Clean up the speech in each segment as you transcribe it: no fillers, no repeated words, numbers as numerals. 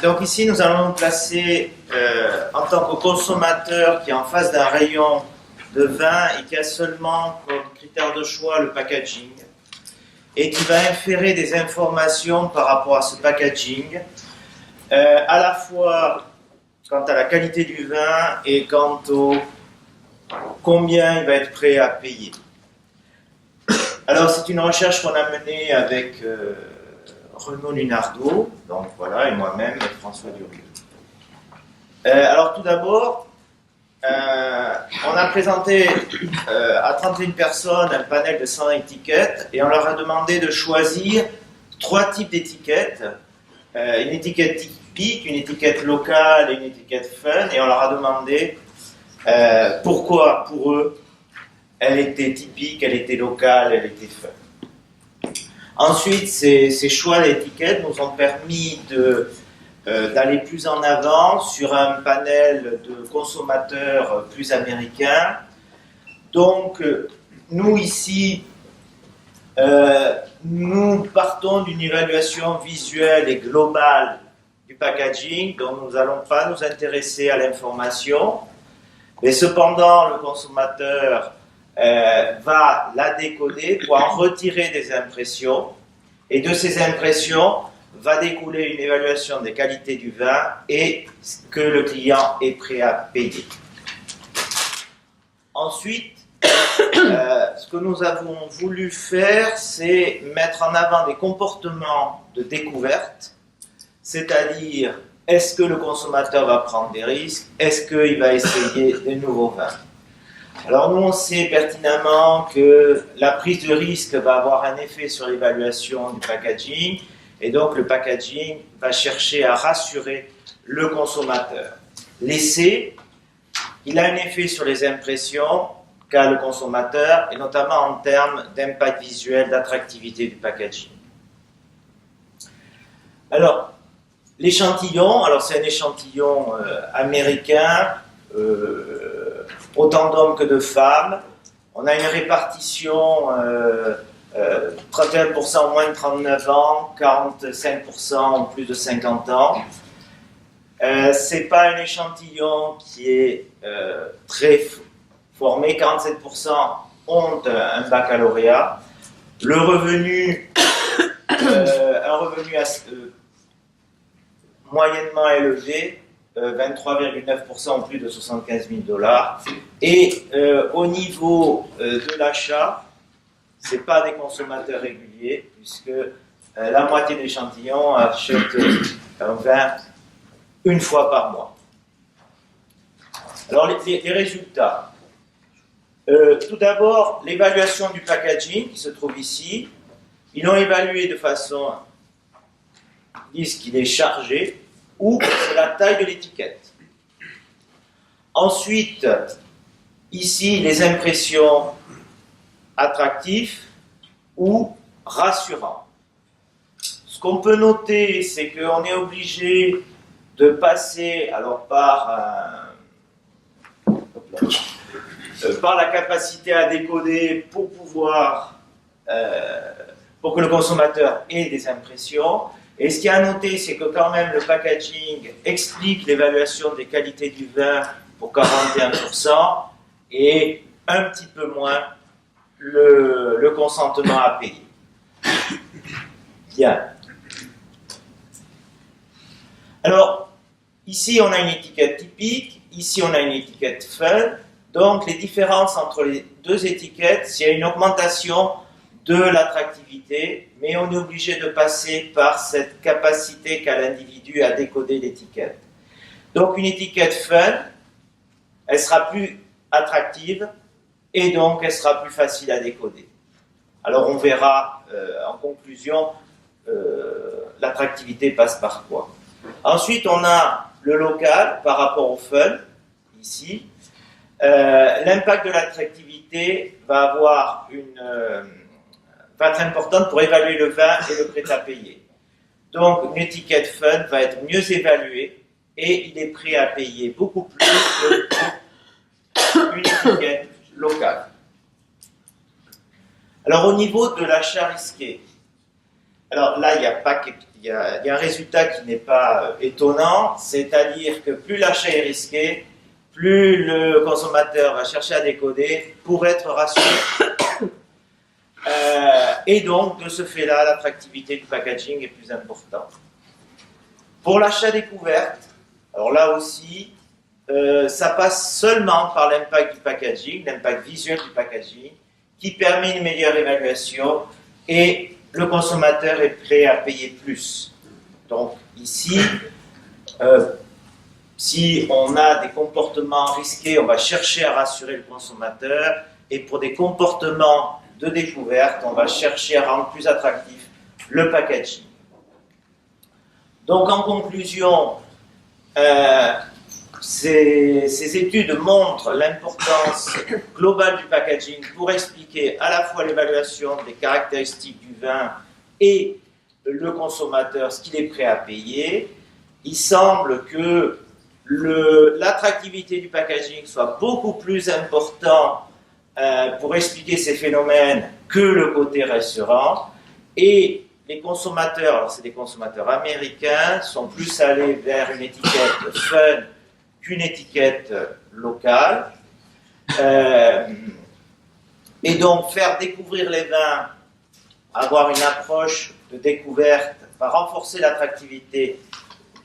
Donc ici, nous allons nous placer en tant que consommateur qui est en face d'un rayon de vin et qui a seulement comme critère de choix le packaging et qui va inférer des informations par rapport à ce packaging, à la fois quant à la qualité du vin et quant au combien il va être prêt à payer. Alors c'est une recherche qu'on a menée avec Renaud Lunardo, donc voilà, et moi-même, François Durieux. Alors tout d'abord, on a présenté à 31 personnes un panel de 100 étiquettes et on leur a demandé de choisir 3 types d'étiquettes. Une étiquette typique, une étiquette locale et une étiquette fun, et on leur a demandé pourquoi, pour eux, elle était typique, elle était locale, elle était fun. Ensuite, ces choix d'étiquettes nous ont permis d'aller plus en avant sur un panel de consommateurs plus américains. Donc, nous ici, nous partons d'une évaluation visuelle et globale du packaging, donc nous n'allons pas nous intéresser à l'information, mais cependant, le consommateur va la décoder pour en retirer des impressions, et de ces impressions va découler une évaluation des qualités du vin et ce que le client est prêt à payer. Ensuite, ce que nous avons voulu faire, c'est mettre en avant des comportements de découverte, c'est-à-dire, est-ce que le consommateur va prendre des risques, est-ce qu'il va essayer des nouveaux vins. Alors nous, on sait pertinemment que la prise de risque va avoir un effet sur l'évaluation du packaging, et donc le packaging va chercher à rassurer le consommateur. L'essai, il a un effet sur les impressions qu'a le consommateur, et notamment en termes d'impact visuel, d'attractivité du packaging. Alors, l'échantillon, alors c'est un échantillon américain, autant d'hommes que de femmes. On a une répartition 31% au moins de 39 ans, 45% en plus de 50 ans. C'est pas un échantillon qui est très formé, 47% ont un baccalauréat. Le revenu, un revenu moyennement élevé, 23,9% en plus de 75 000 $. Et au niveau de l'achat, ce n'est pas des consommateurs réguliers, puisque la moitié de l'échantillon achète un vin une fois par mois. Alors les résultats. Tout d'abord, l'évaluation du packaging qui se trouve ici. Ils l'ont évalué de façon, ils disent qu'il est chargé, ou c'est la taille de l'étiquette. Ensuite, ici, les impressions attractives ou rassurantes. Ce qu'on peut noter, c'est qu'on est obligé de passer alors par la capacité à décoder pour pouvoir pour que le consommateur ait des impressions. Et ce qu'il y a à noter, c'est que quand même le packaging explique l'évaluation des qualités du vin pour 41% et un petit peu moins le consentement à payer. Bien. Alors, ici on a une étiquette typique, ici on a une étiquette fun. Donc les différences entre les deux étiquettes, c'est une augmentation de l'attractivité, mais on est obligé de passer par cette capacité qu'a l'individu à décoder l'étiquette. Donc une étiquette fun, elle sera plus attractive et donc elle sera plus facile à décoder. Alors on verra en conclusion, l'attractivité passe par quoi. Ensuite on a le local par rapport au fun, ici. L'impact de l'attractivité va être importante pour évaluer le vin et le prêt à payer. Donc, une étiquette fun va être mieux évaluée et il est prêt à payer beaucoup plus qu'une étiquette locale. Alors, au niveau de l'achat risqué, Alors là, il y a un résultat qui n'est pas étonnant, c'est-à-dire que plus l'achat est risqué, plus le consommateur va chercher à décoder pour être rassuré. Et donc, de ce fait-là, l'attractivité du packaging est plus importante. Pour l'achat découverte, alors là aussi, ça passe seulement par l'impact du packaging, l'impact visuel du packaging, qui permet une meilleure évaluation et le consommateur est prêt à payer plus. Donc ici, si on a des comportements risqués, on va chercher à rassurer le consommateur, et pour des comportements de découverte, on va chercher à rendre plus attractif le packaging. Donc en conclusion, ces études montrent l'importance globale du packaging pour expliquer à la fois l'évaluation des caractéristiques du vin et le consommateur, ce qu'il est prêt à payer. Il semble que l'attractivité du packaging soit beaucoup plus important pour expliquer ces phénomènes que le côté restaurant. Et les consommateurs, alors c'est des consommateurs américains, sont plus allés vers une étiquette fun qu'une étiquette locale. Et donc faire découvrir les vins, avoir une approche de découverte, va renforcer l'attractivité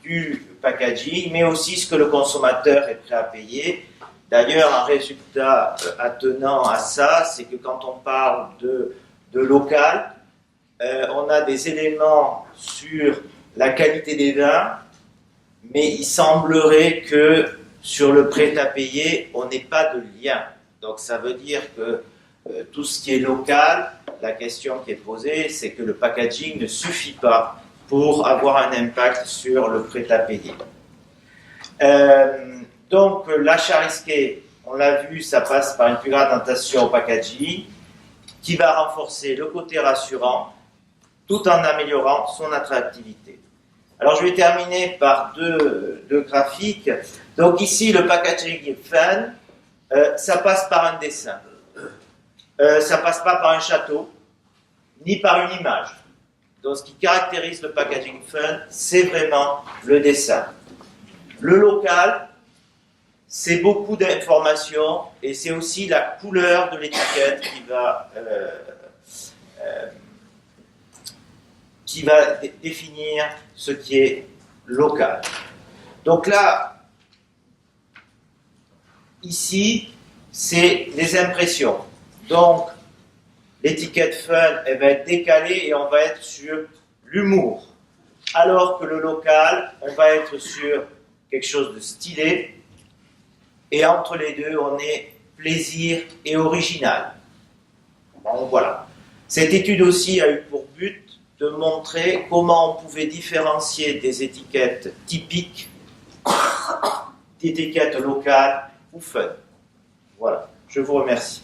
du packaging, mais aussi ce que le consommateur est prêt à payer. D'ailleurs, un résultat attenant à ça, c'est que quand on parle de local, on a des éléments sur la qualité des vins, mais il semblerait que sur le prêt-à-payer, on n'ait pas de lien. Donc ça veut dire que tout ce qui est local, la question qui est posée, c'est que le packaging ne suffit pas pour avoir un impact sur le prêt-à-payer. Donc l'achat risqué, on l'a vu, ça passe par une plus grande attention au packaging qui va renforcer le côté rassurant tout en améliorant son attractivité. Alors je vais terminer par deux graphiques. Donc ici le packaging fun, ça passe par un dessin. Ça passe pas par un château, ni par une image. Donc ce qui caractérise le packaging fun, c'est vraiment le dessin. Le local, c'est beaucoup d'informations et c'est aussi la couleur de l'étiquette qui va définir ce qui est local. Donc là, ici, c'est les impressions. Donc, l'étiquette fun, elle va être décalée et on va être sur l'humour. Alors que le local, on va être sur quelque chose de stylé. Et entre les deux, on est plaisir et original. Bon, voilà. Cette étude aussi a eu pour but de montrer comment on pouvait différencier des étiquettes typiques d'étiquettes locales ou fun. Voilà. Je vous remercie.